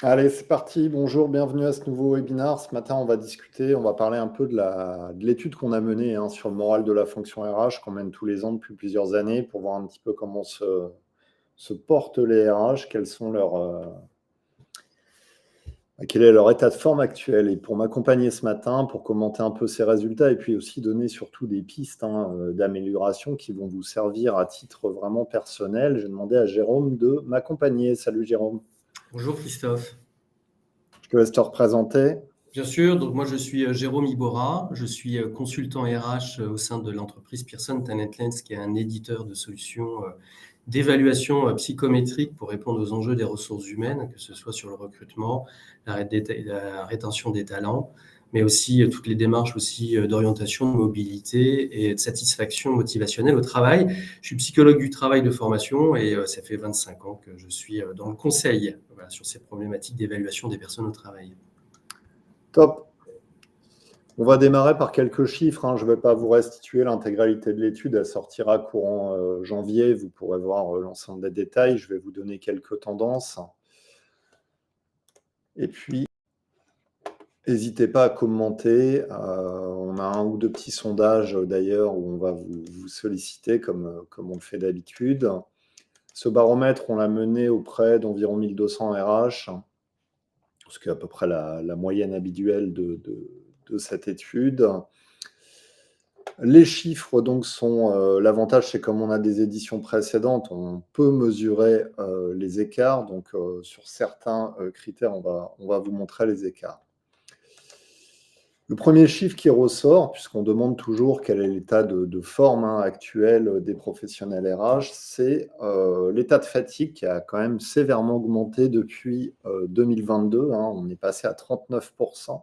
Allez, c'est parti. Bonjour, bienvenue à ce nouveau webinaire. Ce matin, on va parler un peu de l'étude qu'on a menée sur le moral de la fonction RH qu'on mène tous les ans depuis plusieurs années pour voir un petit peu comment se portent les RH, quel est leur état de forme actuel. Et pour m'accompagner ce matin, pour commenter un peu ces résultats et puis aussi donner surtout des pistes d'amélioration qui vont vous servir à titre vraiment personnel, j'ai demandé à Jérôme de m'accompagner. Salut Jérôme. Bonjour Christophe. Je te laisse te représenter. Bien sûr, donc moi je suis Jérôme Iborra, je suis consultant RH au sein de l'entreprise Pearson Talent Lens, qui est un éditeur de solutions d'évaluation psychométrique pour répondre aux enjeux des ressources humaines, que ce soit sur le recrutement, la rétention des talents, mais aussi toutes les démarches aussi d'orientation, de mobilité et de satisfaction motivationnelle au travail. Je suis psychologue du travail de formation et ça fait 25 ans que je suis dans le conseil sur ces problématiques d'évaluation des personnes au travail. Top. On va démarrer par quelques chiffres. Je ne vais pas vous restituer l'intégralité de l'étude. Elle sortira courant janvier. Vous pourrez voir l'ensemble des détails. Je vais vous donner quelques tendances. Et puis, n'hésitez pas à commenter. On a un ou deux petits sondages d'ailleurs où on va vous solliciter comme on le fait d'habitude. Ce baromètre, on l'a mené auprès d'environ 1200 RH, ce qui est à peu près la moyenne habituelle de cette étude. Les chiffres donc sont l'avantage, c'est comme on a des éditions précédentes, on peut mesurer les écarts. Donc sur certains critères, on va vous montrer les écarts. Le premier chiffre qui ressort, puisqu'on demande toujours quel est l'état de forme actuel des professionnels RH, c'est l'état de fatigue qui a quand même sévèrement augmenté depuis 2022. On est passé à 39%.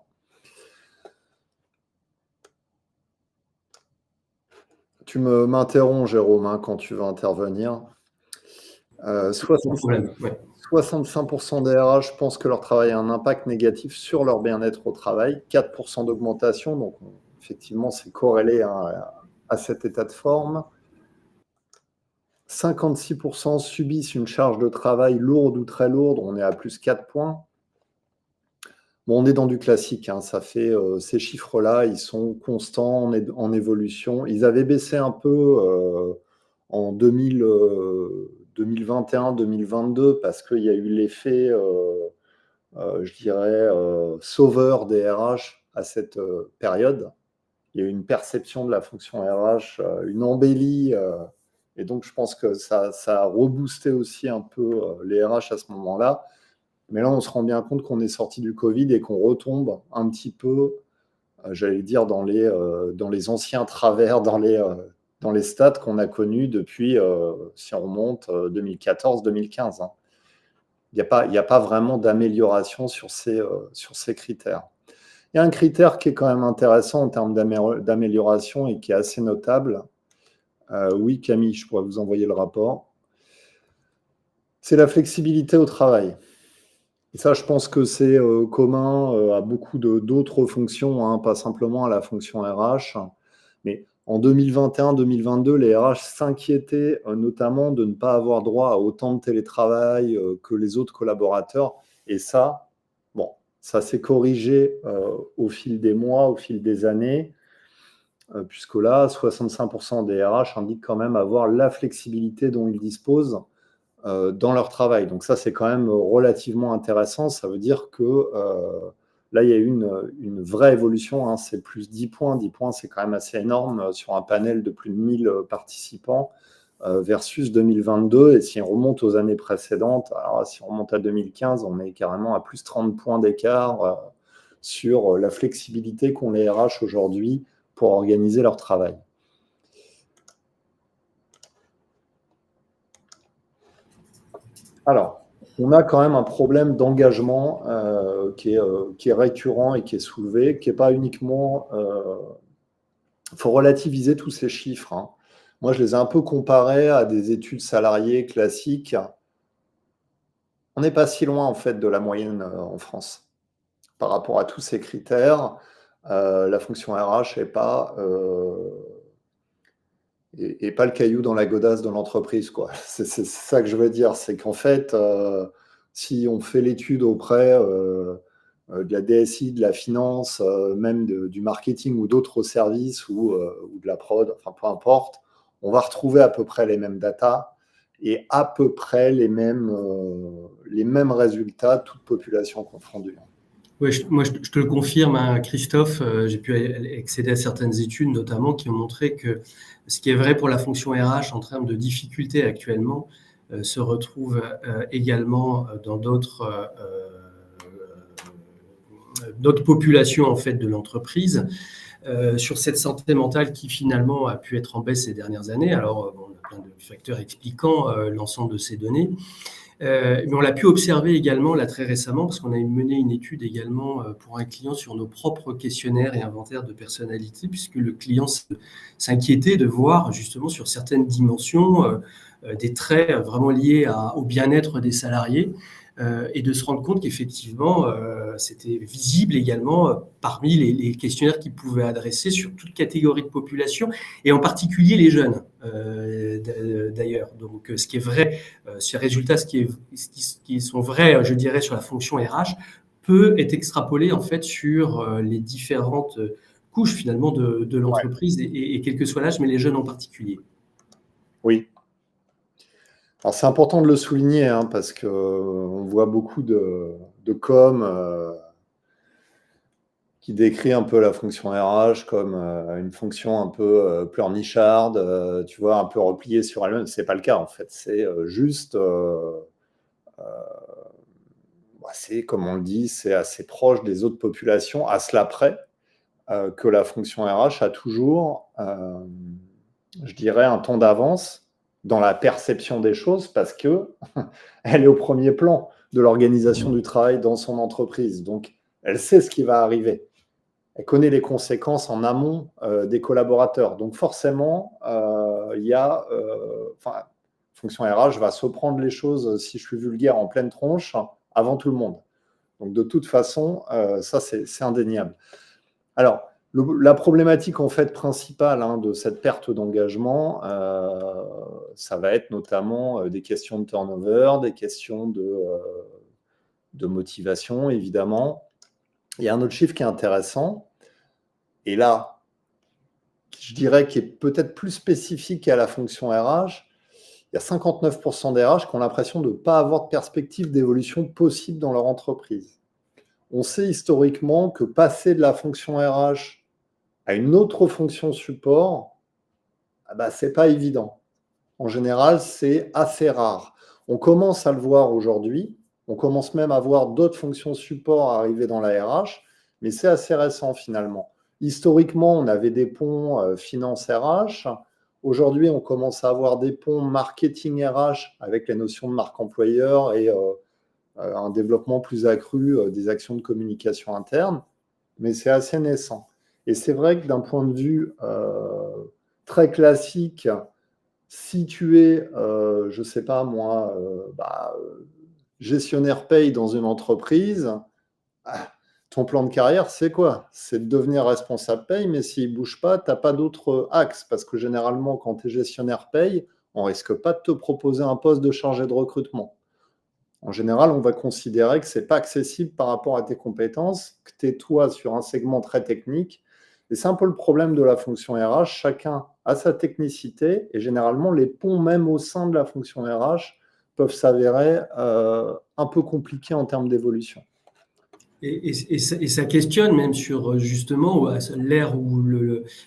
Tu m'interromps, Jérôme, quand tu veux intervenir. 65% des RH pensent que leur travail a un impact négatif sur leur bien-être au travail, 4% d'augmentation, donc effectivement c'est corrélé à cet état de forme. 56% subissent une charge de travail lourde ou très lourde, on est à plus 4 points. Bon, on est dans du classique, ça fait ces chiffres-là, ils sont constants, en évolution. Ils avaient baissé un peu en 2021-2022 parce qu'il y a eu l'effet, je dirais, sauveur des RH à cette période. Il y a eu une perception de la fonction RH, une embellie, et donc je pense que ça a reboosté aussi un peu les RH à ce moment-là. Mais là, on se rend bien compte qu'on est sorti du Covid et qu'on retombe un petit peu, j'allais dire, dans les anciens travers, dans les stats qu'on a connus depuis, si on remonte, 2014-2015. Il n'y a pas vraiment d'amélioration sur ces critères. Il y a un critère qui est quand même intéressant en termes d'amélioration et qui est assez notable. Oui, Camille, je pourrais vous envoyer le rapport. C'est la flexibilité au travail. Et ça, je pense que c'est commun à beaucoup d'autres fonctions, pas simplement à la fonction RH. Mais en 2021-2022, les RH s'inquiétaient notamment de ne pas avoir droit à autant de télétravail que les autres collaborateurs. Et ça, bon, ça s'est corrigé au fil des mois, au fil des années, puisque là, 65% des RH indiquent quand même avoir la flexibilité dont ils disposent dans leur travail. Donc ça, c'est quand même relativement intéressant. Ça veut dire que là, il y a eu une vraie évolution. C'est plus 10 points. 10 points, c'est quand même assez énorme sur un panel de plus de 1000 participants versus 2022. Et si on remonte aux années précédentes, alors si on remonte à 2015, on est carrément à plus 30 points d'écart sur la flexibilité qu'ont les RH aujourd'hui pour organiser leur travail. Alors, on a quand même un problème d'engagement qui est récurrent et qui est soulevé, qui n'est pas uniquement... Il faut relativiser tous ces chiffres. Moi, je les ai un peu comparés à des études salariées classiques. On n'est pas si loin, en fait, de la moyenne en France. Par rapport à tous ces critères, la fonction RH n'est pas... et pas le caillou dans la godasse de l'entreprise, quoi. C'est ça que je veux dire. C'est qu'en fait, si on fait l'étude auprès de la DSI, de la finance, même du marketing ou d'autres services ou de la prod, enfin peu importe, on va retrouver à peu près les mêmes data et à peu près les mêmes résultats, toutes populations confondues. Ouais, moi, je te le confirme, hein, Christophe, j'ai pu accéder à certaines études, notamment, qui ont montré que ce qui est vrai pour la fonction RH en termes de difficultés actuellement se retrouve également dans d'autres populations en fait, de l'entreprise. Sur cette santé mentale qui finalement a pu être en baisse ces dernières années. Alors, on a plein de facteurs expliquant l'ensemble de ces données. Mais on l'a pu observer également là très récemment parce qu'on a mené une étude également pour un client sur nos propres questionnaires et inventaires de personnalité puisque le client s'inquiétait de voir justement sur certaines dimensions des traits vraiment liés au bien-être des salariés et de se rendre compte qu'effectivement c'était visible également parmi les questionnaires qu'ils pouvaient adresser sur toute catégorie de population et en particulier les jeunes d'ailleurs. Donc ce qui est vrai, ces résultats, ce qui sont vrais, je dirais, sur la fonction RH, peut être extrapolé en fait sur les différentes couches finalement de l'entreprise et quel que soit l'âge, mais les jeunes en particulier. Oui. Alors c'est important de le souligner hein, parce qu'on voit beaucoup de com qui décrit un peu la fonction RH comme une fonction un peu pleurnicharde, tu vois, un peu repliée sur elle-même. C'est pas le cas en fait. C'est juste, c'est comme on le dit, c'est assez proche des autres populations, à cela près que la fonction RH a toujours, je dirais, un temps d'avance dans la perception des choses parce que elle est au premier plan de l'organisation du travail dans son entreprise. Donc, elle sait ce qui va arriver. Elle connaît les conséquences en amont des collaborateurs. Donc, forcément, il y a... fonction RH va se prendre les choses, si je suis vulgaire, en pleine tronche avant tout le monde. Donc, de toute façon, ça, c'est indéniable. Alors, la problématique en fait principale hein, de cette perte d'engagement, ça va être notamment des questions de turnover, des questions de motivation, évidemment. Il y a un autre chiffre qui est intéressant, et là, je dirais qu'il est peut-être plus spécifique à la fonction RH. Il y a 59% des RH qui ont l'impression de ne pas avoir de perspective d'évolution possible dans leur entreprise. On sait historiquement que passer de la fonction RH à une autre fonction support, ce n'est pas évident. En général, c'est assez rare. On commence à le voir aujourd'hui. On commence même à voir d'autres fonctions support arriver dans la RH, mais c'est assez récent finalement. Historiquement, on avait des ponts finance RH. Aujourd'hui, on commence à avoir des ponts marketing RH avec la notion de marque employeur et un développement plus accru des actions de communication interne, mais c'est assez naissant. Et c'est vrai que d'un point de vue très classique, si tu es, je ne sais pas moi, gestionnaire paye dans une entreprise, ton plan de carrière, c'est quoi? C'est de devenir responsable paye, mais s'il ne bouge pas, tu n'as pas d'autre axe. Parce que généralement, quand tu es gestionnaire paye, on ne risque pas de te proposer un poste de chargé de recrutement. En général, on va considérer que ce n'est pas accessible par rapport à tes compétences, que tu es toi sur un segment très technique. Et c'est un peu le problème de la fonction RH. Chacun a sa technicité et généralement, les ponts même au sein de la fonction RH peuvent s'avérer un peu compliqués en termes d'évolution. Et ça questionne même sur justement l'ère où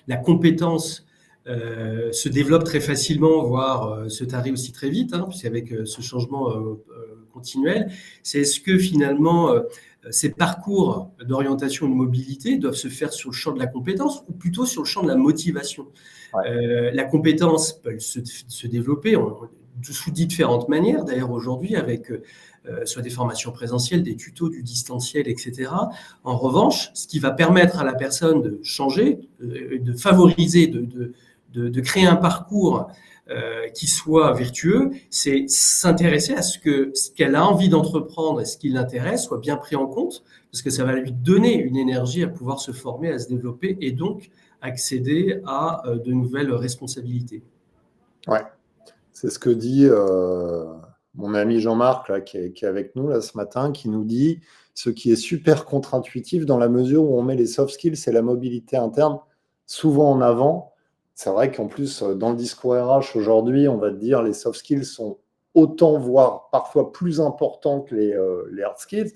la compétence se développe très facilement, voire se tarit aussi très vite, hein, puisqu'avec ce changement continuel, c'est est-ce que finalement ces parcours d'orientation et de mobilité doivent se faire sur le champ de la compétence ou plutôt sur le champ de la motivation. La compétence peut se développer sous différentes manières, d'ailleurs aujourd'hui avec soit des formations présentielles, des tutos, du distanciel, etc. En revanche, ce qui va permettre à la personne de changer, de favoriser, de créer un parcours qui soit vertueux, c'est s'intéresser à ce qu'elle a envie d'entreprendre et ce qui l'intéresse soit bien pris en compte, parce que ça va lui donner une énergie à pouvoir se former, à se développer et donc accéder à de nouvelles responsabilités. Ouais, c'est ce que dit mon ami Jean-Marc, là, qui est avec nous là, ce matin, qui nous dit ce qui est super contre-intuitif dans la mesure où on met les soft skills et la mobilité interne souvent en avant. C'est vrai qu'en plus, dans le discours RH aujourd'hui, on va te dire les soft skills sont autant, voire parfois plus importants que les hard skills.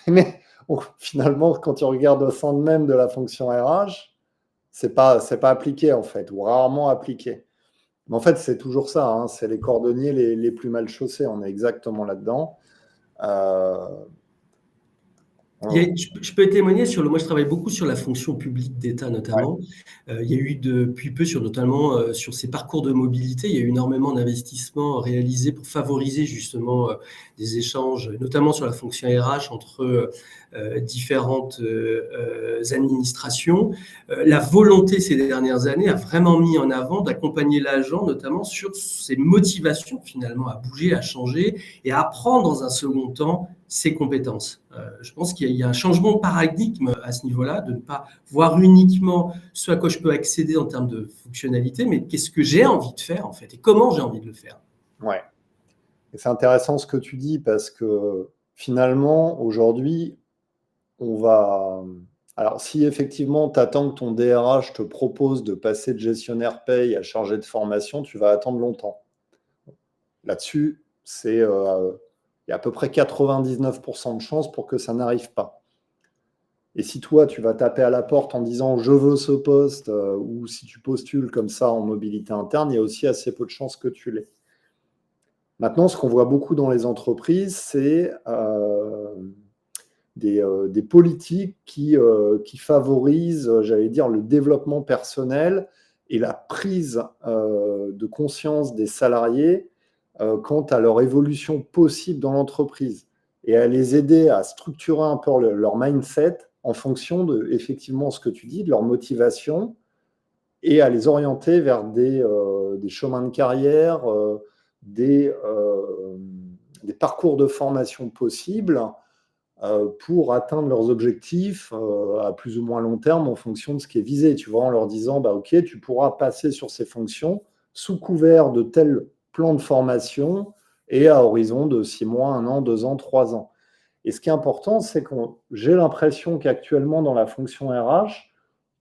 Mais finalement, quand tu regardes au sein même de la fonction RH, c'est pas appliqué en fait, ou rarement appliqué. Mais en fait, c'est toujours ça, hein, c'est les cordonniers les plus mal chaussés, on est exactement là-dedans. Je peux témoigner sur moi je travaille beaucoup sur la fonction publique d'État notamment. Il y a eu depuis peu notamment sur ces parcours de mobilité, il y a eu énormément d'investissements réalisés pour favoriser justement des échanges, notamment sur la fonction RH entre différentes administrations. La volonté ces dernières années a vraiment mis en avant d'accompagner l'agent notamment sur ses motivations finalement à bouger, à changer et à apprendre dans un second temps ses compétences. Je pense qu'il y a un changement de paradigme à ce niveau-là, de ne pas voir uniquement ce à quoi je peux accéder en termes de fonctionnalité, mais qu'est-ce que j'ai envie de faire en fait et comment j'ai envie de le faire. Ouais. Et c'est intéressant ce que tu dis parce que finalement, aujourd'hui, on va... Alors, si effectivement, tu attends que ton DRH te propose de passer de gestionnaire paye à chargé de formation, tu vas attendre longtemps. Là-dessus, il y a à peu près 99% de chances pour que ça n'arrive pas. Et si toi, tu vas taper à la porte en disant « je veux ce poste » ou si tu postules comme ça en mobilité interne, il y a aussi assez peu de chances que tu l'aies. Maintenant, ce qu'on voit beaucoup dans les entreprises, c'est des politiques qui favorisent, j'allais dire, le développement personnel et la prise de conscience des salariés quant à leur évolution possible dans l'entreprise et à les aider à structurer un peu leur mindset en fonction de, effectivement, ce que tu dis, de leur motivation et à les orienter vers des chemins de carrière, des parcours de formation possibles pour atteindre leurs objectifs à plus ou moins long terme en fonction de ce qui est visé. Tu vois, en leur disant, bah, OK, tu pourras passer sur ces fonctions sous couvert de tel plan de formation et à horizon de 6 mois, 1 an, 2 ans, 3 ans. Et ce qui est important, c'est que j'ai l'impression qu'actuellement, dans la fonction RH,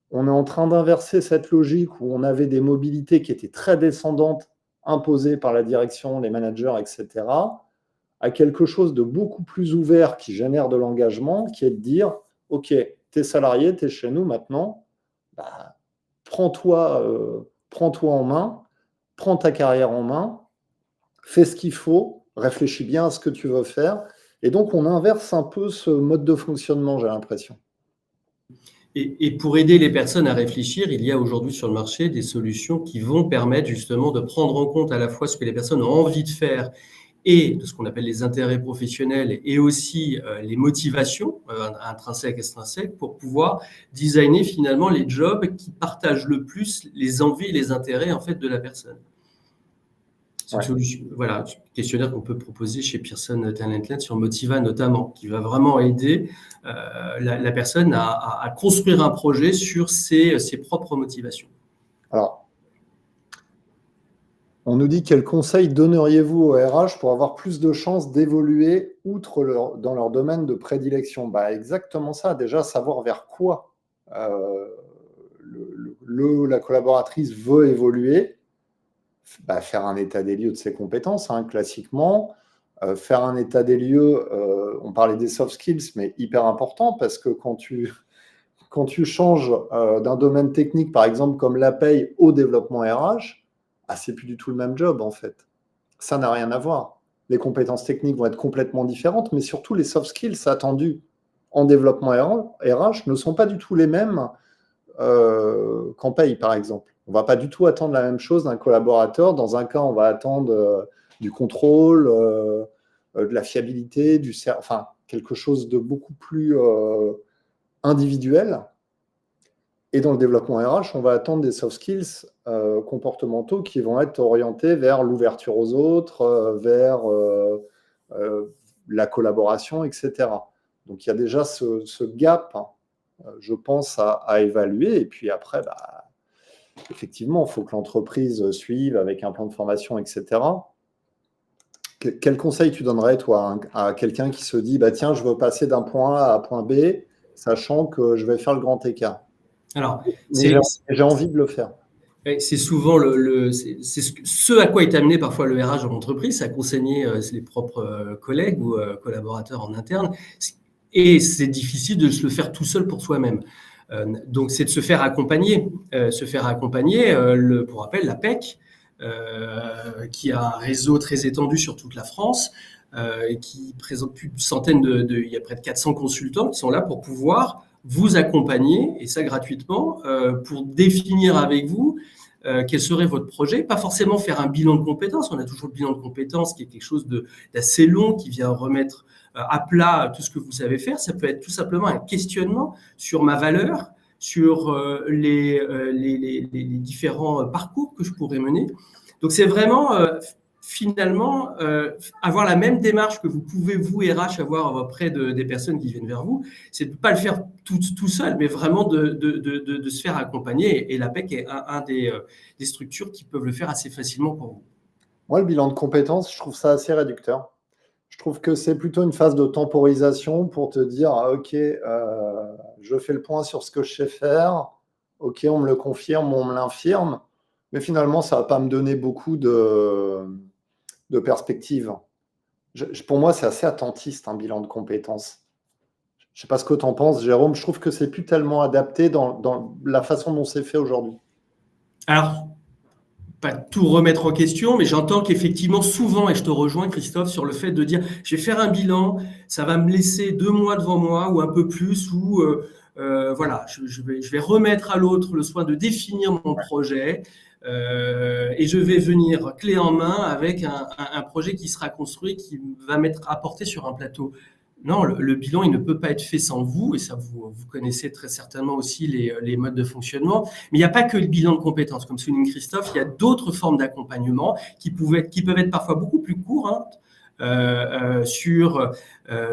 on est en train d'inverser cette logique où on avait des mobilités qui étaient très descendantes, imposées par la direction, les managers, etc., à quelque chose de beaucoup plus ouvert qui génère de l'engagement, qui est de dire, OK, tu es salarié, tu es chez nous maintenant, bah, prends-toi en main, prends ta carrière en main, fais ce qu'il faut, réfléchis bien à ce que tu veux faire. Et donc, on inverse un peu ce mode de fonctionnement, j'ai l'impression. Et pour aider les personnes à réfléchir, il y a aujourd'hui sur le marché des solutions qui vont permettre justement de prendre en compte à la fois ce que les personnes ont envie de faire et de ce qu'on appelle les intérêts professionnels et aussi les motivations intrinsèques, extrinsèques, pour pouvoir designer finalement les jobs qui partagent le plus les envies et les intérêts en fait de la personne. C'est une solution, voilà, un questionnaire qu'on peut proposer chez Pearson Talent Lab sur Motiva notamment, qui va vraiment aider la personne à construire un projet sur ses propres motivations. Alors, on nous dit quels conseils donneriez-vous au RH pour avoir plus de chances d'évoluer outre dans leur domaine de prédilection? Bah, exactement ça, déjà savoir vers quoi la collaboratrice veut évoluer, bah, faire un état des lieux de ses compétences, hein, classiquement, faire un état des lieux, on parlait des soft skills, mais hyper important parce que quand tu changes d'un domaine technique, par exemple comme la paye au développement RH, ah, c'est plus du tout le même job en fait. Ça n'a rien à voir. Les compétences techniques vont être complètement différentes, mais surtout les soft skills attendus en développement RH ne sont pas du tout les mêmes qu'en paye, par exemple. On ne va pas du tout attendre la même chose d'un collaborateur. Dans un cas, on va attendre du contrôle, de la fiabilité, enfin, quelque chose de beaucoup plus individuel. Et dans le développement RH, on va attendre des soft skills comportementaux qui vont être orientés vers l'ouverture aux autres, vers la collaboration, etc. Donc, il y a déjà ce gap, hein, je pense, à évaluer. Et puis après, bah, effectivement, il faut que l'entreprise suive avec un plan de formation, etc. Quel conseil tu donnerais, toi, à quelqu'un qui se dit, bah, tiens, je veux passer d'un point A à point B, sachant que je vais faire le grand écart. Alors, Mais j'ai envie de le faire. c'est souvent c'est ce à quoi est amené parfois le RH dans l'entreprise, à conseiller les propres collègues ou collaborateurs en interne. Et c'est difficile de se le faire tout seul pour soi-même. Donc, c'est de se faire accompagner. Pour rappel, la PEC, qui a un réseau très étendu sur toute la France, et qui présente plus de centaines il y a près de 400 consultants qui sont là pour pouvoir vous accompagner, et ça gratuitement, pour définir avec vous quel serait votre projet. Pas forcément faire un bilan de compétences. On a toujours le bilan de compétences qui est quelque chose d'assez long, qui vient remettre à plat tout ce que vous savez faire. Ça peut être tout simplement un questionnement sur ma valeur, sur les différents parcours que je pourrais mener. Donc, c'est vraiment finalement avoir la même démarche que vous pouvez, vous, RH, avoir auprès des personnes qui viennent vers vous. C'est de ne pas le faire tout seul, mais vraiment de se faire accompagner. Et l'APEC est un des structures qui peuvent le faire assez facilement pour vous. Moi, le bilan de compétences, je trouve ça assez réducteur. Je trouve que c'est plutôt une phase de temporisation pour te dire, ah, OK, je fais le point sur ce que je sais faire. OK, on me le confirme, on me l'infirme. Mais finalement, ça ne va pas me donner beaucoup de perspectives. Pour moi, c'est assez attentiste, un bilan de compétences. Je ne sais pas ce que tu en penses, Jérôme. Je trouve que c'est plus tellement adapté dans la façon dont c'est fait aujourd'hui. Alors, pas tout remettre en question, mais j'entends qu'effectivement, souvent, et je te rejoins, Christophe, sur le fait de dire, je vais faire un bilan, ça va me laisser 2 mois devant moi, ou un peu plus, ou voilà, je vais remettre à l'autre le soin de définir mon projet, et je vais venir clé en main avec un projet qui sera construit, qui va m'être apporté sur un plateau. Non, le bilan, il ne peut pas être fait sans vous, et ça, vous connaissez très certainement aussi les modes de fonctionnement. Mais il n'y a pas que le bilan de compétences. Comme souligne Christophe, il y a d'autres formes d'accompagnement qui peuvent être parfois beaucoup plus courantes, sur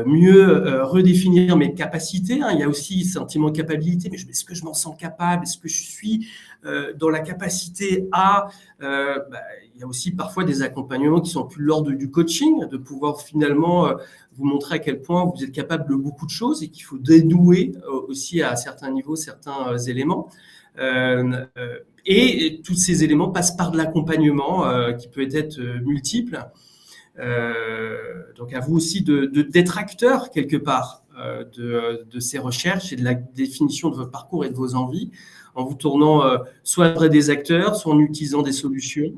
mieux redéfinir mes capacités. Il y a aussi le sentiment de capacité, mais est-ce que je m'en sens capable? Est-ce que je suis dans la capacité à... il y a aussi parfois des accompagnements qui sont plus de l'ordre du coaching, de pouvoir finalement vous montrer à quel point vous êtes capable de beaucoup de choses et qu'il faut dénouer aussi à certains niveaux certains éléments. Et tous ces éléments passent par de l'accompagnement qui peut être multiple. Donc à vous aussi d'être acteur quelque part de ces recherches et de la définition de votre parcours et de vos envies, en vous tournant soit vers des acteurs, soit en utilisant des solutions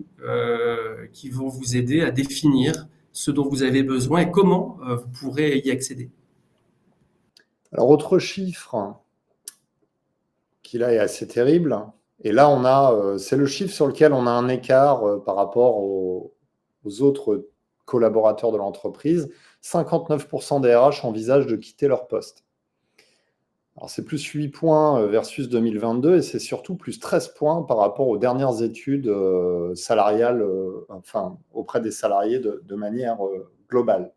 qui vont vous aider à définir ce dont vous avez besoin et comment vous pourrez y accéder. Alors, autre chiffre qui là est assez terrible, et là c'est le chiffre sur lequel on a un écart par rapport aux autres collaborateurs de l'entreprise. 59% des RH envisagent de quitter leur poste. Alors, c'est plus 8 points versus 2022, et c'est surtout plus 13 points par rapport aux dernières études salariales, auprès des salariés de manière globale.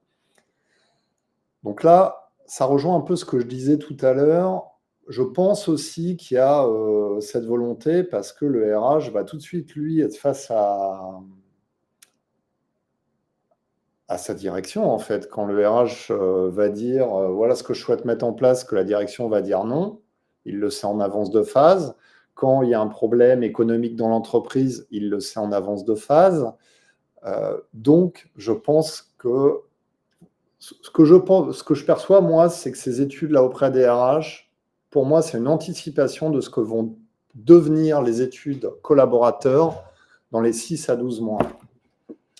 Donc là, ça rejoint un peu ce que je disais tout à l'heure. Je pense aussi qu'il y a cette volonté, parce que le RH va tout de suite, lui, être face à sa direction, en fait. Quand le RH va dire voilà ce que je souhaite mettre en place, que la direction va dire non, il le sait en avance de phase. Quand il y a un problème économique dans l'entreprise, il le sait en avance de phase. Donc, je pense que ce que je perçois, moi, c'est que ces études-là auprès des RH, pour moi, c'est une anticipation de ce que vont devenir les études collaborateurs dans les 6 à 12 mois.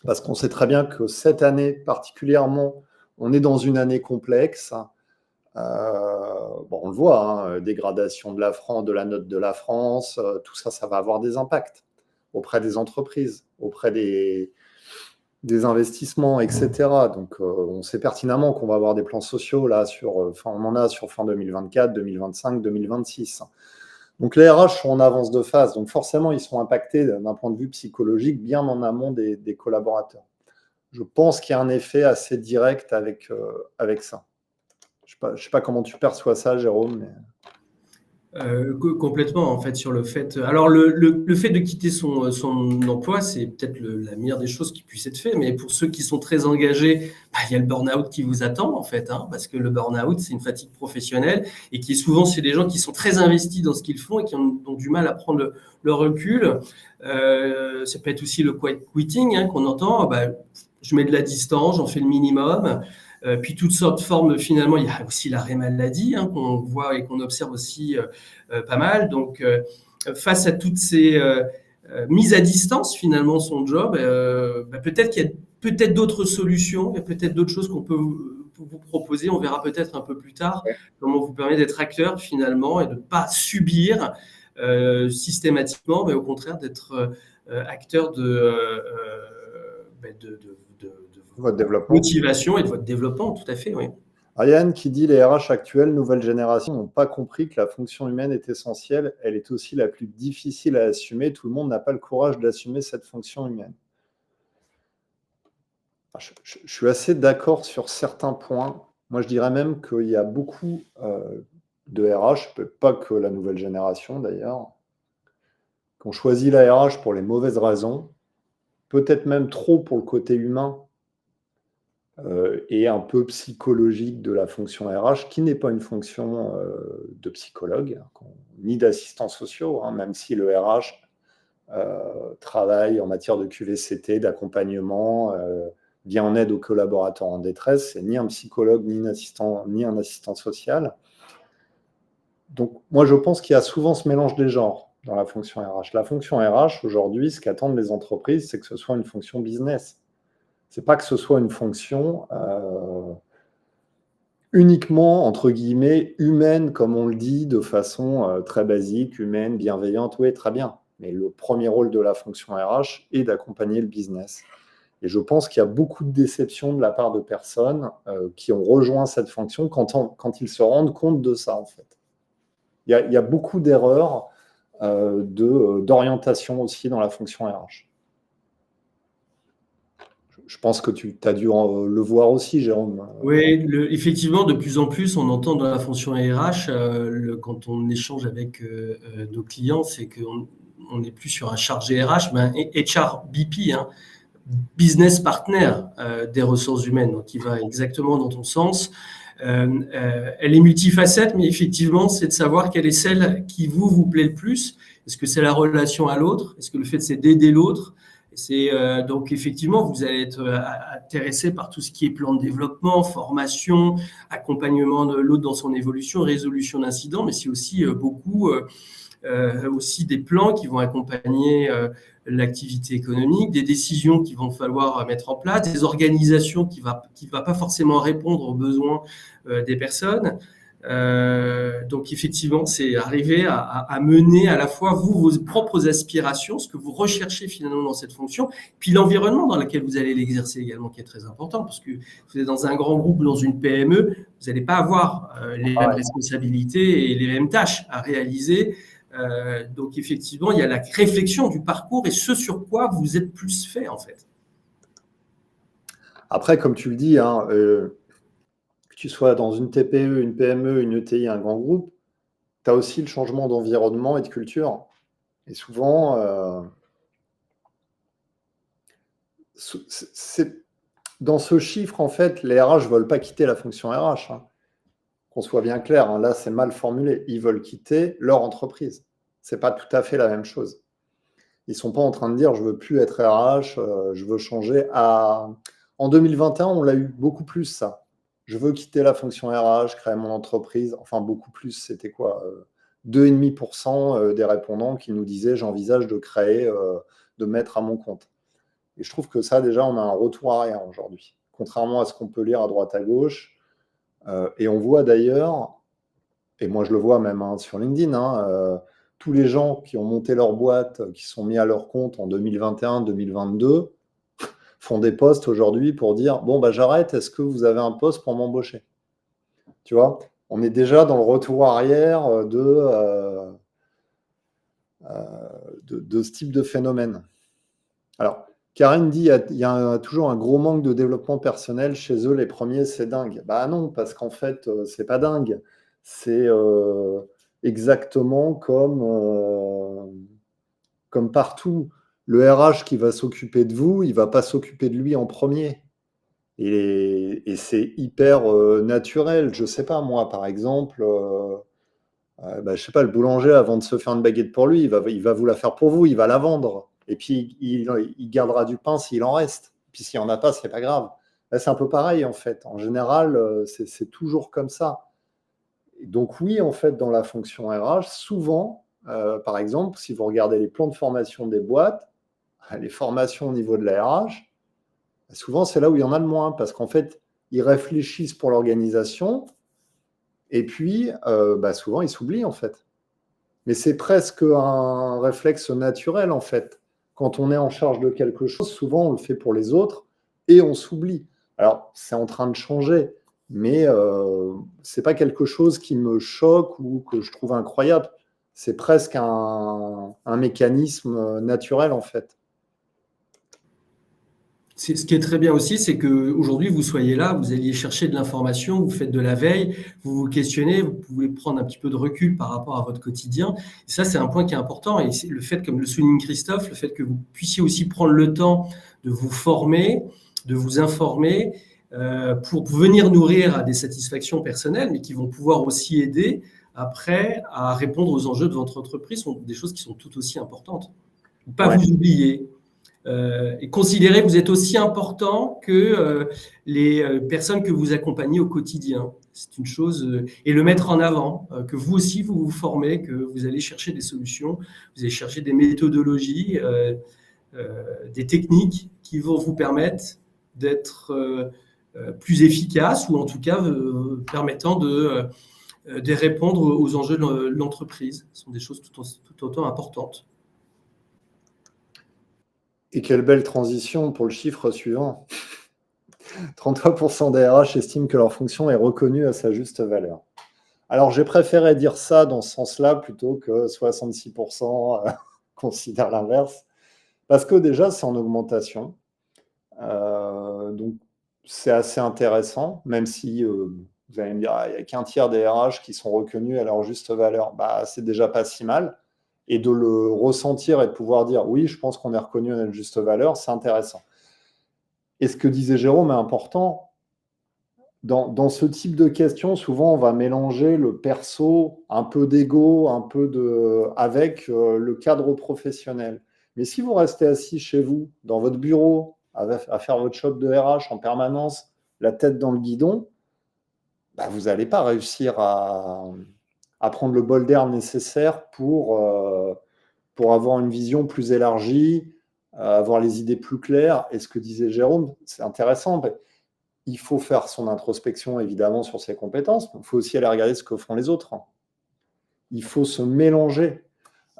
Parce qu'on sait très bien que cette année particulièrement, on est dans une année complexe. On le voit, dégradation de la note de la France, tout ça, ça va avoir des impacts auprès des entreprises, auprès des investissements, etc. Donc, on sait pertinemment qu'on va avoir des plans sociaux là on en a sur fin 2024, 2025, 2026. Donc, les RH sont en avance de phase. Donc, forcément, ils sont impactés d'un point de vue psychologique bien en amont des collaborateurs. Je pense qu'il y a un effet assez direct avec ça. Je ne sais pas comment tu perçois ça, Jérôme. Mais... Complètement, en fait, sur le fait. Alors, le fait de quitter son emploi, c'est peut-être la meilleure des choses qui puisse être fait, mais pour ceux qui sont très engagés, il y a le burn-out qui vous attend, en fait, hein, parce que le burn-out, c'est une fatigue professionnelle et qui est souvent chez des gens qui sont très investis dans ce qu'ils font et qui ont du mal à prendre le recul. Ça peut être aussi le quiet quitting, hein, qu'on entend. Je mets de la distance, j'en fais le minimum. Puis toutes sortes de formes, finalement, il y a aussi l'arrêt maladie, hein, qu'on voit et qu'on observe aussi pas mal. Donc, face à toutes ces mises à distance, finalement, son job, peut-être qu'il y a peut-être d'autres solutions, il y a peut-être d'autres choses qu'on peut vous proposer. On verra peut-être un peu plus tard comment vous permet d'être acteur, finalement, et de ne pas subir systématiquement, mais au contraire d'être acteur de Votre développement. motivation et de votre développement, tout à fait, oui. Ariane qui dit les RH actuelles, nouvelle génération, n'ont pas compris que la fonction humaine est essentielle. Elle est aussi la plus difficile à assumer. Tout le monde n'a pas le courage d'assumer cette fonction humaine. Je suis assez d'accord sur certains points. Moi, je dirais même qu'il y a beaucoup de RH, pas que la nouvelle génération d'ailleurs, qui ont choisi la RH pour les mauvaises raisons, peut-être même trop pour le côté humain et un peu psychologique de la fonction RH, qui n'est pas une fonction de psychologue, ni d'assistants sociaux, hein, même si le RH travaille en matière de QVCT, d'accompagnement, vient en aide aux collaborateurs en détresse. C'est ni un psychologue, ni un assistant social. Donc, moi, je pense qu'il y a souvent ce mélange des genres dans la fonction RH. La fonction RH, aujourd'hui, ce qu'attendent les entreprises, c'est que ce soit une fonction business. C'est pas que ce soit une fonction uniquement, entre guillemets, humaine, comme on le dit, de façon très basique, humaine, bienveillante. Oui, très bien. Mais le premier rôle de la fonction RH est d'accompagner le business. Et je pense qu'il y a beaucoup de déceptions de la part de personnes qui ont rejoint cette fonction quand ils se rendent compte de ça, en fait. Il y a beaucoup d'erreurs d'orientation aussi dans la fonction RH. Je pense que tu as dû le voir aussi, Jérôme. Oui, effectivement, de plus en plus, on entend dans la fonction RH, quand on échange avec nos clients, c'est qu'on n'est plus sur un chargé RH, mais un HR BP, hein, business partner des ressources humaines, donc qui va exactement dans ton sens. Elle est multifacette, mais effectivement, c'est de savoir quelle est celle qui vous plaît le plus. Est-ce que c'est la relation à l'autre? Est-ce que le fait, c'est d'aider l'autre? Donc, effectivement, vous allez être intéressé par tout ce qui est plan de développement, formation, accompagnement de l'autre dans son évolution, résolution d'incidents, mais c'est aussi beaucoup aussi des plans qui vont accompagner l'activité économique, des décisions qu'il va falloir mettre en place, des organisations qui ne va pas forcément répondre aux besoins des personnes. Donc effectivement, c'est arriver à mener à la fois vos propres aspirations, ce que vous recherchez finalement dans cette fonction, puis l'environnement dans lequel vous allez l'exercer également, qui est très important, parce que vous êtes dans un grand groupe ou dans une PME, vous n'allez pas avoir les mêmes responsabilités et les mêmes tâches à réaliser. Donc effectivement, il y a la réflexion du parcours et ce sur quoi vous êtes plus fait en fait. Après, comme tu le dis, hein, que tu sois dans une TPE, une PME, une ETI, un grand groupe, tu as aussi le changement d'environnement et de culture. Et souvent, dans ce chiffre, en fait, les RH ne veulent pas quitter la fonction RH. Hein. Qu'on soit bien clair, hein, là, c'est mal formulé. Ils veulent quitter leur entreprise. Ce n'est pas tout à fait la même chose. Ils ne sont pas en train de dire « je ne veux plus être RH, je veux changer ». En 2021, on l'a eu beaucoup plus, ça. Je veux quitter la fonction RH, créer mon entreprise. Enfin, beaucoup plus, c'était quoi 2,5% des répondants qui nous disaient « j'envisage de créer, de mettre à mon compte ». Et je trouve que ça, déjà, on a un retour arrière aujourd'hui. Contrairement à ce qu'on peut lire à droite à gauche. Et on voit d'ailleurs, et moi je le vois même sur LinkedIn, tous les gens qui ont monté leur boîte, qui sont mis à leur compte en 2021-2022, font des posts aujourd'hui pour dire « bon, j'arrête, est-ce que vous avez un poste pour m'embaucher ?» Tu vois, on est déjà dans le retour arrière de ce type de phénomène. Alors, Karine dit il y a toujours un gros manque de développement personnel chez eux, les premiers, c'est dingue. Bah non, parce qu'en fait, c'est pas dingue. C'est exactement comme partout. Le RH qui va s'occuper de vous, il ne va pas s'occuper de lui en premier. Et c'est hyper naturel. Je ne sais pas, moi, par exemple, je sais pas, le boulanger, avant de se faire une baguette pour lui, il va vous la faire pour vous, il va la vendre. Et puis, il gardera du pain s'il en reste. Puis, s'il n'y en a pas, c'est pas grave. Là, c'est un peu pareil, en fait. En général, c'est toujours comme ça. Et donc, oui, en fait, dans la fonction RH, souvent, par exemple, si vous regardez les plans de formation des boîtes, les formations au niveau de la RH, souvent, c'est là où il y en a le moins, parce qu'en fait, ils réfléchissent pour l'organisation, et puis, souvent, ils s'oublient, en fait. Mais c'est presque un réflexe naturel, en fait. Quand on est en charge de quelque chose, souvent, on le fait pour les autres, et on s'oublie. Alors, c'est en train de changer, mais c'est pas quelque chose qui me choque ou que je trouve incroyable. C'est presque un mécanisme naturel, en fait. Ce qui est très bien aussi, c'est qu'aujourd'hui, vous soyez là, vous alliez chercher de l'information, vous faites de la veille, vous vous questionnez, vous pouvez prendre un petit peu de recul par rapport à votre quotidien. Et ça, c'est un point qui est important. Et c'est le fait, comme le souligne Christophe, le fait que vous puissiez aussi prendre le temps de vous former, de vous informer, pour venir nourrir à des satisfactions personnelles, mais qui vont pouvoir aussi aider après à répondre aux enjeux de votre entreprise, sont des choses qui sont tout aussi importantes. Ne pas vous oublier. Et considérez que vous êtes aussi important que les personnes que vous accompagnez au quotidien. C'est une chose, et le mettre en avant, que vous aussi vous vous formez, que vous allez chercher des solutions, vous allez chercher des méthodologies, des techniques qui vont vous permettre d'être plus efficace, ou en tout cas permettant de répondre aux enjeux de l'entreprise. Ce sont des choses tout autant importantes. Et quelle belle transition pour le chiffre suivant. 33% des RH estiment que leur fonction est reconnue à sa juste valeur. Alors, j'ai préféré dire ça dans ce sens-là plutôt que 66% considèrent l'inverse, parce que déjà, c'est en augmentation. Donc, c'est assez intéressant, même si vous allez me dire, il n'y a qu'un tiers des RH qui sont reconnus à leur juste valeur. C'est déjà pas si mal. Et de le ressentir et de pouvoir dire, oui, je pense qu'on est reconnu à notre juste valeur, c'est intéressant. Et ce que disait Jérôme est important. Dans ce type de questions, souvent, on va mélanger le perso, un peu d'ego, avec le cadre professionnel. Mais si vous restez assis chez vous, dans votre bureau, à faire votre job de RH en permanence, la tête dans le guidon, vous n'allez pas réussir à prendre le bol d'air nécessaire pour avoir une vision plus élargie, avoir les idées plus claires. Et ce que disait Jérôme, c'est intéressant. Il faut faire son introspection, évidemment, sur ses compétences, mais il faut aussi aller regarder ce que font les autres. Il faut se mélanger.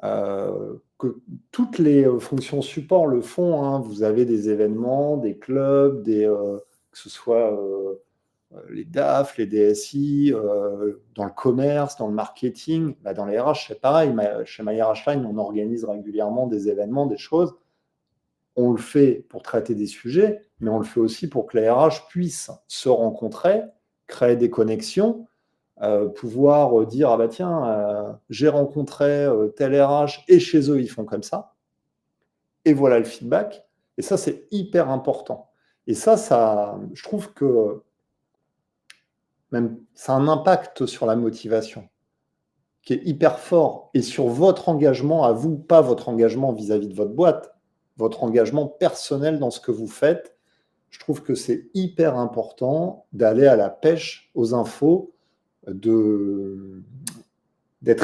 Que toutes les fonctions support le font. Hein. Vous avez des événements, des clubs, que ce soit les DAF, les DSI, dans le commerce, dans le marketing. Dans les RH, c'est pareil. Chez My RH Line, on organise régulièrement des événements, des choses. On le fait pour traiter des sujets, mais on le fait aussi pour que les RH puissent se rencontrer, créer des connexions, pouvoir dire, tiens, j'ai rencontré tel RH et chez eux, ils font comme ça. Et voilà le feedback. Et ça, c'est hyper important. Et ça, je trouve que même ça a un impact sur la motivation qui est hyper fort et sur votre engagement à vous, pas votre engagement vis-à-vis de votre boîte, votre engagement personnel dans ce que vous faites. Je trouve que c'est hyper important d'aller à la pêche aux infos, d'être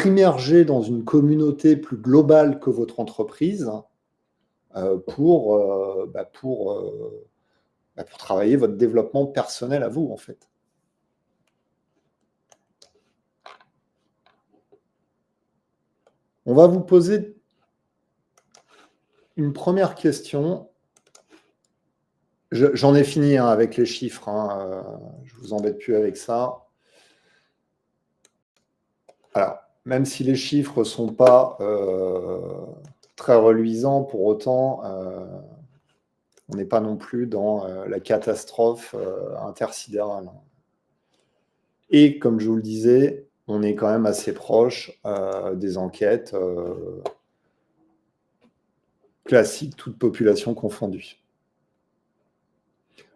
immergé dans une communauté plus globale que votre entreprise pour travailler votre développement personnel à vous, en fait. On va vous poser une première question. J'en ai fini avec les chiffres. Je ne vous embête plus avec ça. Alors, même si les chiffres ne sont pas très reluisants, pour autant, on n'est pas non plus dans la catastrophe intersidérale. Et comme je vous le disais, on est quand même assez proche des enquêtes classiques, toute population confondue.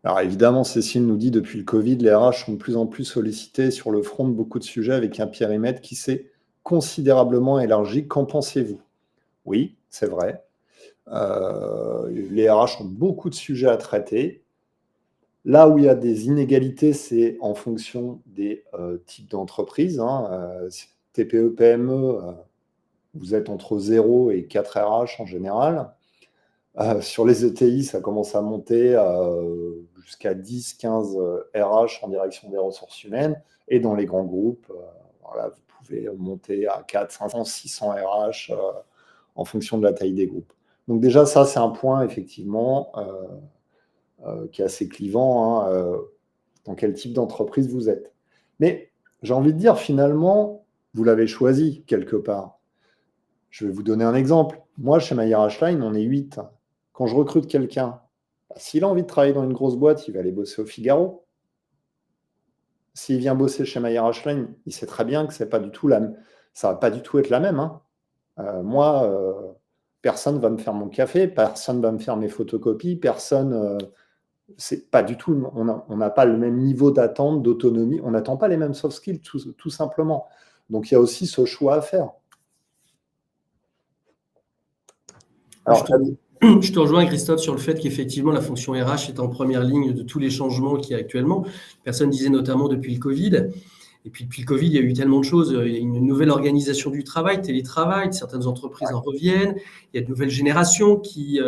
Alors évidemment, Cécile nous dit depuis le Covid, les RH sont de plus en plus sollicités sur le front de beaucoup de sujets avec un périmètre qui s'est considérablement élargi. Qu'en pensez-vous? Oui, c'est vrai. Les RH ont beaucoup de sujets à traiter. Là où il y a des inégalités, c'est en fonction des types d'entreprises. TPE, PME, vous êtes entre 0 et 4 RH en général. Sur les ETI, ça commence à monter jusqu'à 10, 15 RH en direction des ressources humaines. Et dans les grands groupes, voilà, vous pouvez monter à 4, 500, 600 RH en fonction de la taille des groupes. Donc déjà, ça, c'est un point, effectivement, qui est assez clivant, dans quel type d'entreprise vous êtes. Mais j'ai envie de dire, finalement, vous l'avez choisi quelque part. Je vais vous donner un exemple. Moi, chez MyRHline, on est 8. Quand je recrute quelqu'un, s'il a envie de travailler dans une grosse boîte, il va aller bosser au Figaro. S'il vient bosser chez MyRHline, il sait très bien que ça ne va pas du tout être la même. Moi, personne ne va me faire mon café, personne ne va me faire mes photocopies, personne... c'est pas du tout, on n'a pas le même niveau d'attente, d'autonomie, on n'attend pas les mêmes soft skills, tout simplement. Donc, il y a aussi ce choix à faire. Alors, je te rejoins, Christophe, sur le fait qu'effectivement, la fonction RH est en première ligne de tous les changements qu'il y a actuellement. Personne disait notamment depuis le Covid. Et puis, depuis le Covid, il y a eu tellement de choses. Il y a une nouvelle organisation du travail, télétravail, certaines entreprises en reviennent. Il y a de nouvelles générations qui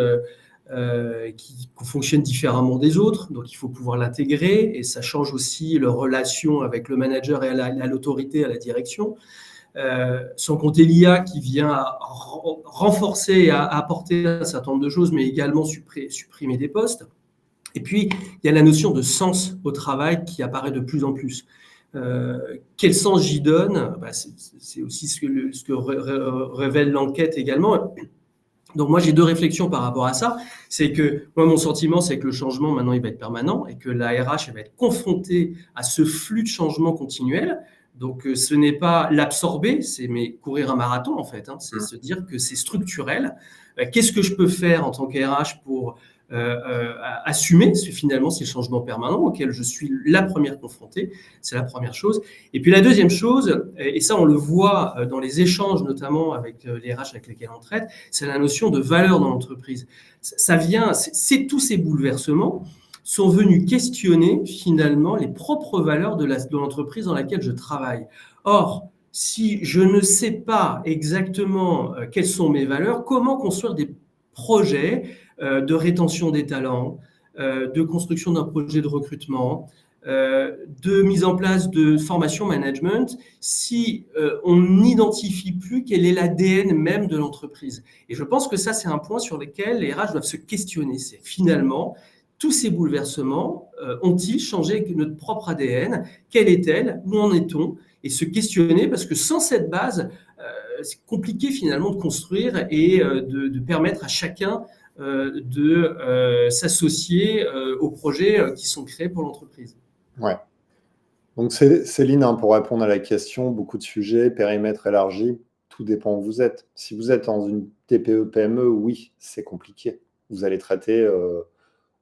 fonctionnent différemment des autres. Donc, il faut pouvoir l'intégrer. Et ça change aussi leur relation avec le manager et à l'autorité, à la direction. Sans compter l'IA qui vient renforcer et apporter un certain nombre de choses, mais également supprimer des postes. Et puis, il y a la notion de sens au travail qui apparaît de plus en plus. Quel sens j'y donne? C'est aussi ce que révèle l'enquête également. Donc moi, j'ai deux réflexions par rapport à ça. C'est que moi, mon sentiment, c'est que le changement, maintenant, il va être permanent et que la RH, elle va être confrontée à ce flux de changement continuel. Donc, ce n'est pas l'absorber, mais courir un marathon, en fait. C'est se dire que c'est structurel. Qu'est-ce que je peux faire en tant que RH pour assumer finalement ces changements permanents auxquels je suis la première confrontée? C'est la première chose. Et puis la deuxième chose, et ça on le voit dans les échanges notamment avec les RH avec lesquels on traite, c'est la notion de valeur dans l'entreprise. Ça vient, tous ces bouleversements sont venus questionner finalement les propres valeurs de l'entreprise dans laquelle je travaille. Or, si je ne sais pas exactement quelles sont mes valeurs, comment construire des projets de rétention des talents, de construction d'un projet de recrutement, de mise en place de formation management, si on n'identifie plus quel est l'ADN même de l'entreprise. Et je pense que ça, c'est un point sur lequel les RH doivent se questionner. C'est finalement, tous ces bouleversements ont-ils changé notre propre ADN? Quelle est-elle? Où en est-on? Et se questionner, parce que sans cette base, c'est compliqué finalement de construire et de permettre à chacun de s'associer aux projets qui sont créés pour l'entreprise. Ouais. Donc Céline, pour répondre à la question, beaucoup de sujets, périmètre élargi, tout dépend où vous êtes. Si vous êtes dans une TPE, PME, oui, c'est compliqué. Vous allez traiter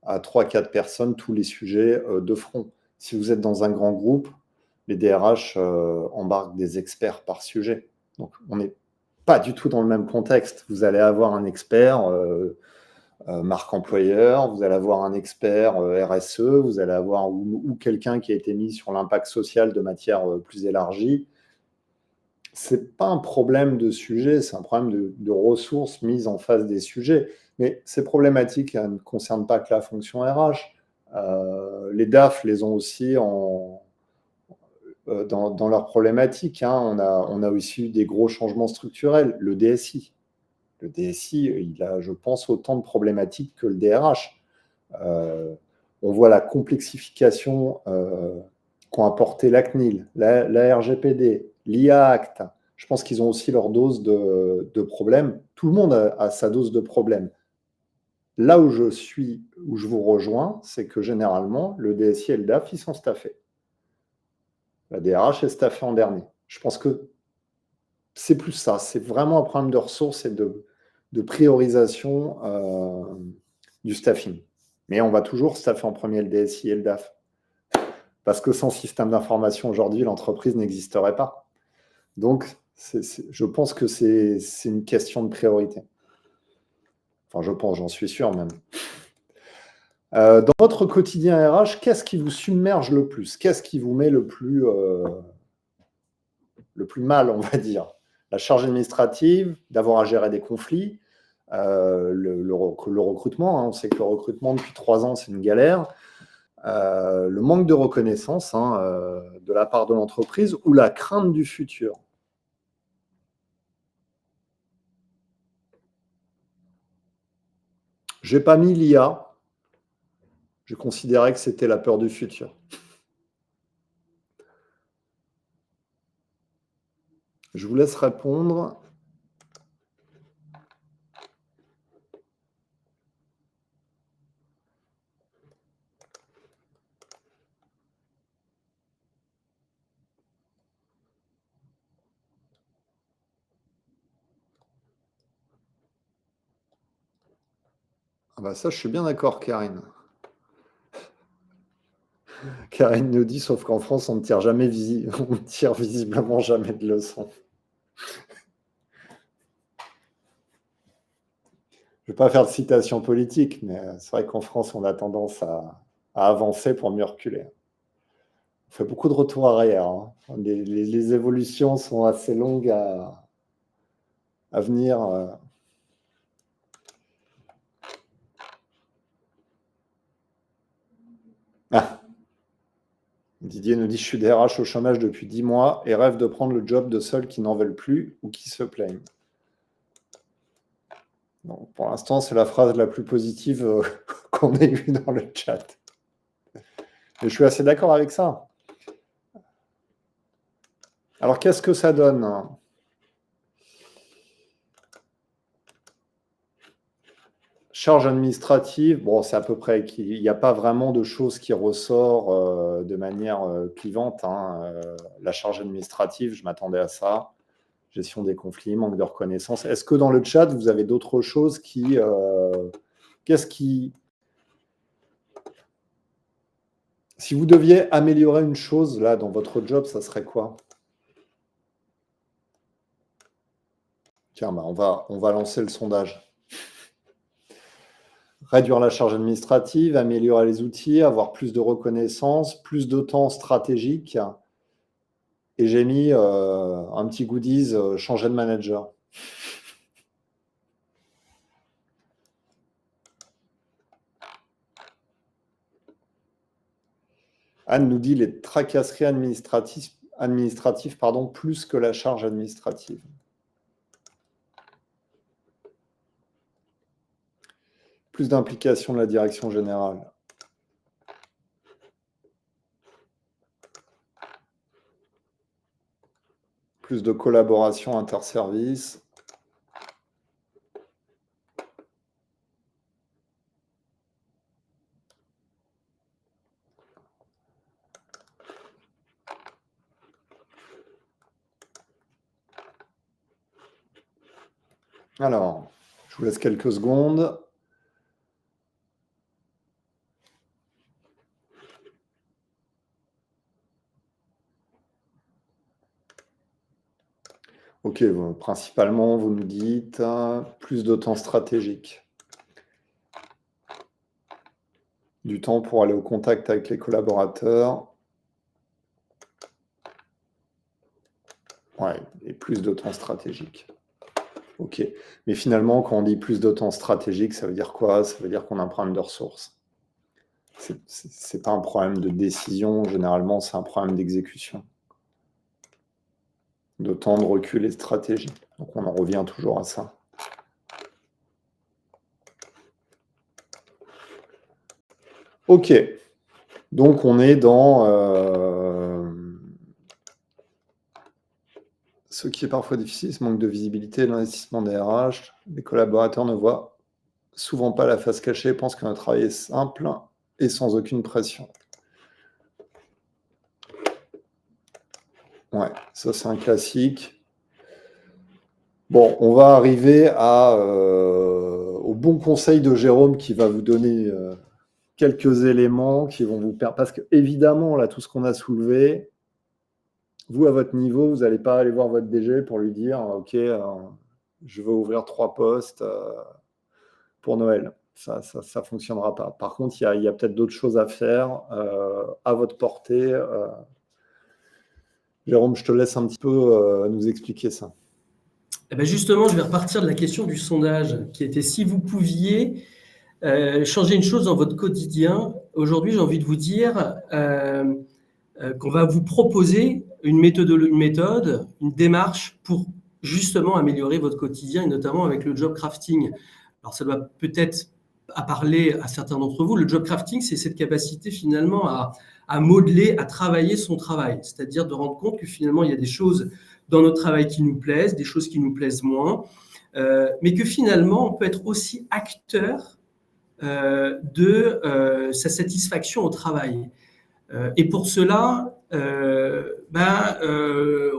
à 3-4 personnes tous les sujets de front. Si vous êtes dans un grand groupe, les DRH embarquent des experts par sujet. Donc, on n'est pas du tout dans le même contexte. Vous allez avoir un expert marque employeur, vous allez avoir un expert RSE, vous allez avoir ou quelqu'un qui a été mis sur l'impact social de manière plus élargie. Ce n'est pas un problème de sujet, c'est un problème de ressources mises en face des sujets. Mais ces problématiques ne concernent pas que la fonction RH. Les DAF les ont aussi dans leurs problématiques. On a aussi eu des gros changements structurels. Le DSI, il a, je pense, autant de problématiques que le DRH. On voit la complexification qu'ont apporté la CNIL, la RGPD, l'IA Act. Je pense qu'ils ont aussi leur dose de problèmes. Tout le monde a sa dose de problèmes. Là où je vous rejoins, c'est que généralement, le DSI et le DAF, ils sont staffés. La DRH est staffée en dernier. Je pense que c'est plus ça. C'est vraiment un problème de ressources et de priorisation du staffing. Mais on va toujours staffer en premier le DSI et le DAF. Parce que sans système d'information aujourd'hui, l'entreprise n'existerait pas. Donc, je pense que c'est une question de priorité. Enfin, je pense, j'en suis sûr même. Dans votre quotidien RH, qu'est-ce qui vous submerge le plus? Qu'est-ce qui vous met le plus mal, on va dire? La charge administrative, d'avoir à gérer des conflits, le recrutement. On sait que le recrutement, depuis 3 ans, c'est une galère. Le manque de reconnaissance de la part de l'entreprise ou la crainte du futur. Je n'ai pas mis l'IA. Je considérais que c'était la peur du futur. Je vous laisse répondre. Ah bah ça, je suis bien d'accord, Karine. Karine nous dit, sauf qu'en France, on ne tire on tire visiblement jamais de leçons. Je ne vais pas faire de citation politique, mais c'est vrai qu'en France, on a tendance à avancer pour mieux reculer. On fait beaucoup de retours arrière. Les évolutions sont assez longues à venir. Ah. Didier nous dit, je suis DRH au chômage depuis 10 mois et rêve de prendre le job de ceux qui n'en veulent plus ou qui se plaignent. Donc, pour l'instant, c'est la phrase la plus positive qu'on ait eue dans le chat. Et je suis assez d'accord avec ça. Alors, qu'est-ce que ça donne? Charge administrative, bon, c'est à peu près, il n'y a pas vraiment de choses qui ressort de manière clivante. La charge administrative, je m'attendais à ça. Gestion des conflits, manque de reconnaissance. Est-ce que dans le chat, vous avez d'autres choses qui... Qu'est-ce qui... Si vous deviez améliorer une chose, là, dans votre job, ça serait quoi? Tiens, bah, on va lancer le sondage. Réduire la charge administrative, améliorer les outils, avoir plus de reconnaissance, plus de temps stratégique. Et j'ai mis un petit goodies, changer de manager. Anne nous dit les tracasseries administratives plus que la charge administrative. Plus d'implication de la direction générale. Plus de collaboration interservices. Alors, je vous laisse quelques secondes. Ok, principalement, vous nous dites plus de temps stratégique. Du temps pour aller au contact avec les collaborateurs. Ouais, et plus de temps stratégique. Ok. Mais finalement, quand on dit plus de temps stratégique, ça veut dire quoi? Ça veut dire qu'on a un problème de ressources. C'est pas un problème de décision, généralement, c'est un problème d'exécution. De temps de recul et de stratégie. Donc on en revient toujours à ça. Ok. Donc on est dans ce qui est parfois difficile, ce manque de visibilité, l'investissement des RH. Les collaborateurs ne voient souvent pas la face cachée, pensent que notre travail est simple et sans aucune pression. Ouais, ça c'est un classique. Bon, on va arriver au bon conseil de Jérôme qui va vous donner quelques éléments qui vont vous permettre. Parce que, évidemment, là, tout ce qu'on a soulevé, vous, à votre niveau, vous n'allez pas aller voir votre DG pour lui dire OK, je veux ouvrir 3 postes pour Noël. Ça ne fonctionnera pas. Par contre, il y a peut-être d'autres choses à faire à votre portée. Jérôme, je te laisse un petit peu nous expliquer ça. Eh ben justement, je vais repartir de la question du sondage qui était si vous pouviez changer une chose dans votre quotidien. Aujourd'hui, j'ai envie de vous dire qu'on va vous proposer une méthode, une démarche pour justement améliorer votre quotidien et notamment avec le job crafting. Alors, ça doit peut-être à parler à certains d'entre vous. Le job crafting, c'est cette capacité finalement à modeler, à travailler son travail. C'est-à-dire de rendre compte que finalement, il y a des choses dans notre travail qui nous plaisent, des choses qui nous plaisent moins, mais que finalement, on peut être aussi acteur de sa satisfaction au travail. Et pour cela, on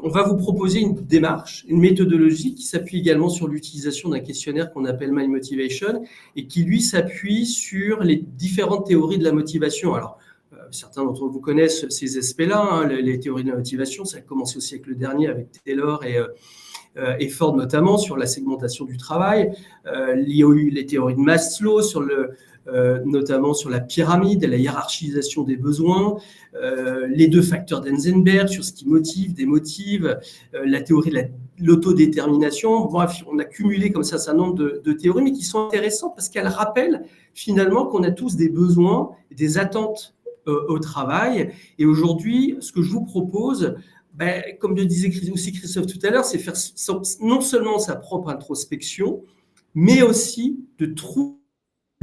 va vous proposer une démarche, une méthodologie qui s'appuie également sur l'utilisation d'un questionnaire qu'on appelle My Motivation et qui, lui, s'appuie sur les différentes théories de la motivation. Alors, certains d'entre vous connaissent ces aspects-là, hein, les théories de la motivation. Ça a commencé au siècle dernier avec Taylor et Ford notamment sur la segmentation du travail. Il y a eu les théories de Maslow notamment sur la pyramide et la hiérarchisation des besoins, les 2 facteurs d'Eisenberg sur ce qui motive, démotive, la théorie de l'autodétermination. Bref, on a cumulé comme ça un certain nombre de théories, mais qui sont intéressantes parce qu'elles rappellent finalement qu'on a tous des besoins, des attentes au travail. Et aujourd'hui, ce que je vous propose, comme le disait aussi Christophe tout à l'heure, c'est faire non seulement sa propre introspection, mais aussi de trouver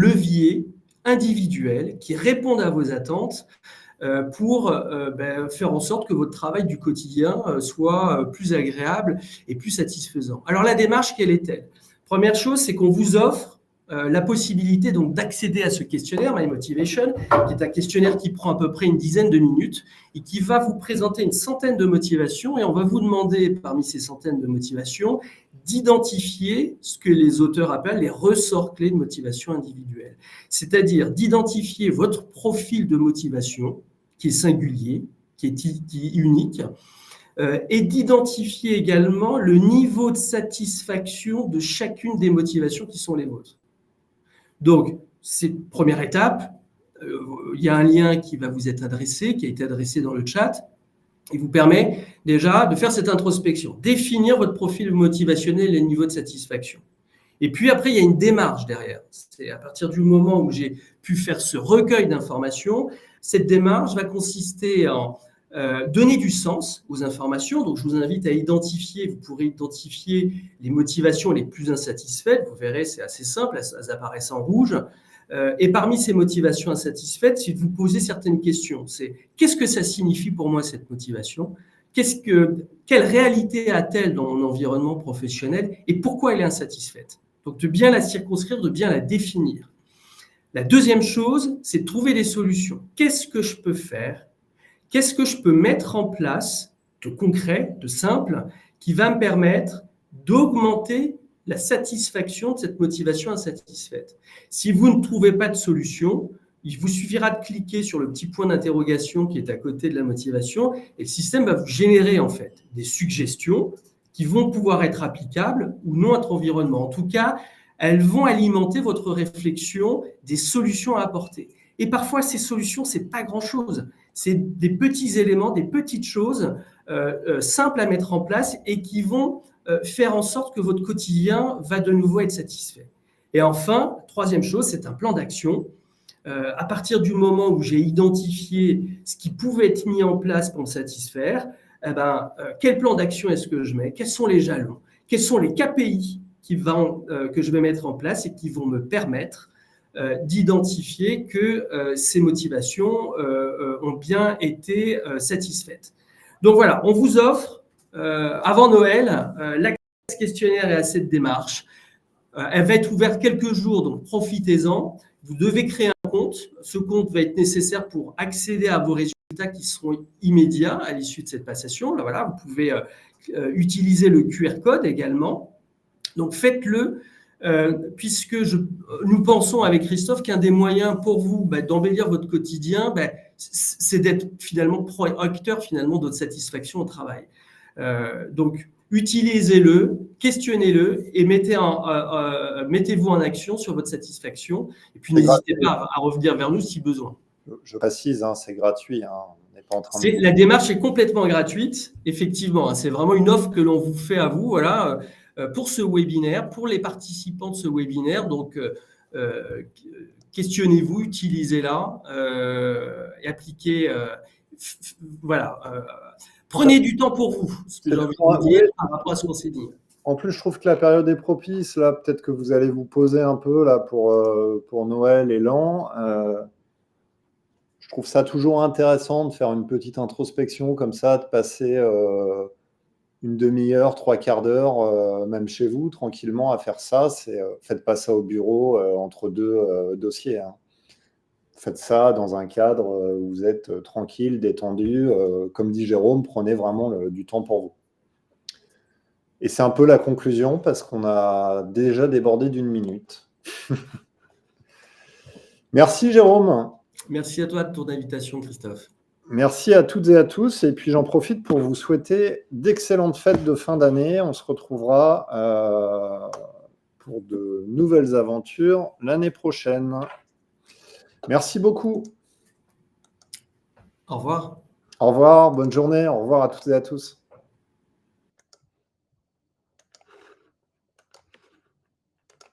leviers individuels qui répondent à vos attentes pour faire en sorte que votre travail du quotidien soit plus agréable et plus satisfaisant. Alors la démarche, quelle est-elle ? Première chose, c'est qu'on vous offre la possibilité donc d'accéder à ce questionnaire My Motivation, qui est un questionnaire qui prend à peu près une dizaine de minutes et qui va vous présenter une centaine de motivations, et on va vous demander parmi ces centaines de motivations d'identifier ce que les auteurs appellent les ressorts clés de motivation individuelle, c'est-à-dire d'identifier votre profil de motivation qui est singulier, qui est unique, et d'identifier également le niveau de satisfaction de chacune des motivations qui sont les vôtres. Donc, c'est première étape. Il y a un lien qui va vous être adressé, qui a été adressé dans le chat, et vous permet déjà de faire cette introspection, définir votre profil motivationnel et le niveau de satisfaction. Et puis après, il y a une démarche derrière. C'est à partir du moment où j'ai pu faire ce recueil d'informations, cette démarche va consister en donner du sens aux informations. Donc, je vous invite à identifier, vous pourrez identifier les motivations les plus insatisfaites. Vous verrez, c'est assez simple, elles apparaissent en rouge. Et parmi ces motivations insatisfaites, si vous posez certaines questions, c'est qu'est-ce que ça signifie pour moi cette motivation ? Quelle réalité a-t-elle dans mon environnement professionnel et pourquoi elle est insatisfaite ? Donc, de bien la circonscrire, de bien la définir. La deuxième chose, c'est de trouver des solutions. Qu'est-ce que je peux faire ? Qu'est-ce que je peux mettre en place de concret, de simple, qui va me permettre d'augmenter la satisfaction de cette motivation insatisfaite ? Si vous ne trouvez pas de solution, il vous suffira de cliquer sur le petit point d'interrogation qui est à côté de la motivation et le système va vous générer en fait des suggestions qui vont pouvoir être applicables ou non à votre environnement. En tout cas, elles vont alimenter votre réflexion des solutions à apporter. Et parfois, ces solutions, ce n'est pas grand-chose. C'est des petits éléments, des petites choses simples à mettre en place et qui vont faire en sorte que votre quotidien va de nouveau être satisfait. Et enfin, troisième chose, c'est un plan d'action. À partir du moment où j'ai identifié ce qui pouvait être mis en place pour me satisfaire, quel plan d'action est-ce que je mets ? Quels sont les jalons ? Quels sont les KPI que je vais mettre en place et qui vont me permettre d'identifier que ces motivations ont bien été satisfaites. Donc voilà, on vous offre avant Noël l'accès questionnaire et à cette démarche. Elle va être ouverte quelques jours, donc profitez-en. Vous devez créer un compte. Ce compte va être nécessaire pour accéder à vos résultats résultats qui seront immédiats à l'issue de cette passation. Là, voilà, vous pouvez utiliser le QR code également. Donc, faites-le, puisque nous pensons avec Christophe qu'un des moyens pour vous d'embellir votre quotidien, c'est d'être finalement acteur finalement de votre satisfaction au travail. Donc, utilisez-le, questionnez-le et mettez-vous en action sur votre satisfaction. Et puis, n'hésitez pas à revenir vers nous si besoin. Je précise, c'est gratuit. On n'est pas en train La démarche est complètement gratuite, effectivement. C'est vraiment une offre que l'on vous fait à vous, voilà, pour ce webinaire, pour les participants de ce webinaire. Donc, questionnez-vous, utilisez-la et appliquez. Voilà. Prenez du temps pour vous, ce que j'ai envie de vous dire par rapport à ce qu'on s'est dit. En plus, je trouve que la période est propice. Là, peut-être que vous allez vous poser un peu là pour Noël et l'an. Je trouve ça toujours intéressant de faire une petite introspection comme ça, de passer une demi-heure, 3/4 d'heure, même chez vous, tranquillement, à faire ça. Faites pas ça au bureau entre deux dossiers. Faites ça dans un cadre où vous êtes tranquille, détendu. Comme dit Jérôme, prenez vraiment du temps pour vous. Et c'est un peu la conclusion parce qu'on a déjà débordé d'1 minute. Merci Jérôme. Merci à toi de ton invitation, Christophe. Merci à toutes et à tous. Et puis j'en profite pour vous souhaiter d'excellentes fêtes de fin d'année. On se retrouvera pour de nouvelles aventures l'année prochaine. Merci beaucoup. Au revoir. Au revoir, bonne journée. Au revoir à toutes et à tous.